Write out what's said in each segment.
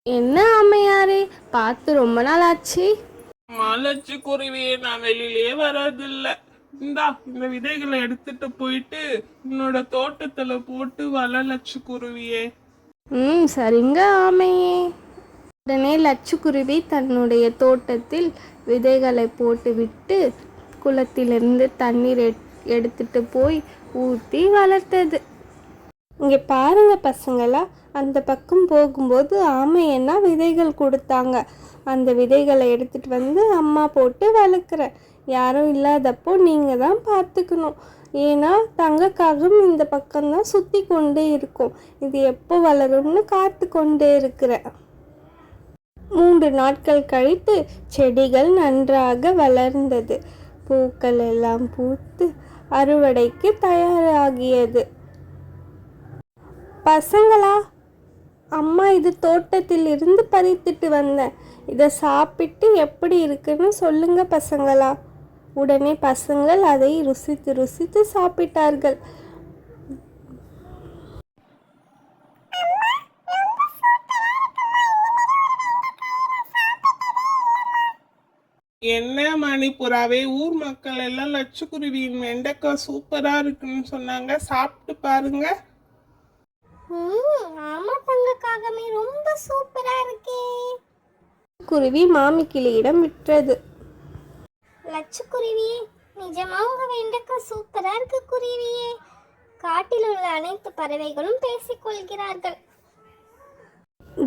என்ன அம்மையாரே, பார்த்து ரொம்ப நாள் ஆச்சு. மலைச்சு குருவியே, நான் வெளியிலே வர்றதில்ல. இந்த விதைகளை எடுத்துட்டு போயிட்டு உன்னோட தோட்டத்துல போட்டு வளலட்சு குருவியே. சரிங்க ஆமையே. உடனே லட்சுக்குருவி தன்னுடைய தோட்டத்தில் விதைகளை போட்டுவிட்டு குளத்திலிருந்து தண்ணீர் எடுத்துட்டு போய் ஊற்றி வளர்த்தது. இங்கே பாருங்க பசங்களா, அந்த பக்கம் போகும்போது ஆமையன்னா விதைகள் கொடுத்தாங்க. அந்த விதைகளை எடுத்துட்டு வந்து அம்மா போட்டு வளர்க்குறேன். யாரும் இல்லாதப்போ நீங்கள் தான் பார்த்துக்கணும். ஏன்னா தங்கக்காகம் இந்த பக்கம்தான் சுற்றி கொண்டே இருக்கும். இது எப்போ வளரும்னு காத்து கொண்டே இருக்கிறேன். 3 நாட்கள் கழித்து செடிகள் நன்றாக வளர்ந்தது. பூக்கள் எல்லாம் பூத்து அறுவடைக்கு தயாராகியது. பசங்களா, அம்மா இது தோட்டத்தில் இருந்து பறித்துட்டு வந்தேன். இதை சாப்பிட்டு எப்படி இருக்குன்னு சொல்லுங்க பசங்களா. உடனே பசங்கள் அதை ருசித்து ருசித்து சாப்பிட்டார்கள். என்ன மணிப்புறாவே, ஊர் மக்கள் எல்லாம் லட்சுக்குருவியின் வெண்டைக்காய் சூப்பரா இருக்குன்னு சொன்னாங்க. சாப்பிட்டு பாருங்க. ஆமா தங்கக்காகமே, ரொம்ப சூப்பரா இருக்கே. குருவி மாமி கிளியிடம் விற்றது. லட்சுக்குருவியே, நிஜமா உங்க வெண்டைக்காய் சூப்பரா இருக்கு குருவியே. காட்டில் உள்ள அனைத்து பறவைகளும் பேசிக்கொள்கிறார்கள்.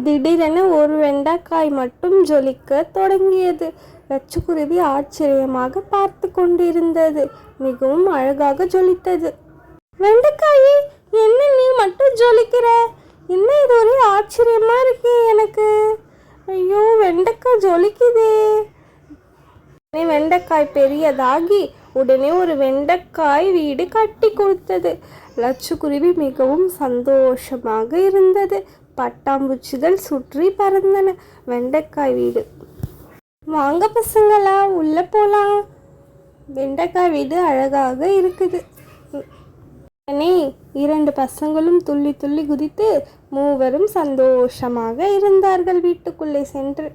திடீரென ஒரு வெண்டைக்காய் மட்டும் ஜொலிக்க தொடங்கியது. லட்சுக்குருவி ஆச்சரியமாக பார்த்து கொண்டிருந்தது. மிகவும் அழகாக ஜொலித்தது. வெண்டைக்காயே, என்ன நீ மட்டும் ஜொலிக்கிற? என்ன இது ஒரே ஆச்சரியமா இருக்கு எனக்கு. ஐயோ, வெண்டைக்காய் ஜொலிக்குதே. வெண்டைக்காய் பெரியதாகி உடனே ஒரு வெண்டைக்காய் வீடு கட்டி கொடுத்தது. லட்சுக்குருவி மிகவும் சந்தோஷமாக இருந்தது. பட்டாம்பூச்சிகள் சுற்றி பறந்தன. வெண்டைக்காய் வீடு. வாங்க பசங்களா, உள்ள போலாம். வெண்டைக்காய் வீடு அழகாக இருக்குது. உடனே 2 பசங்களும் துள்ளி துள்ளி குதித்து மூவரும் சந்தோஷமாக இருந்தார்கள் வீட்டுக்குள்ளே சென்று.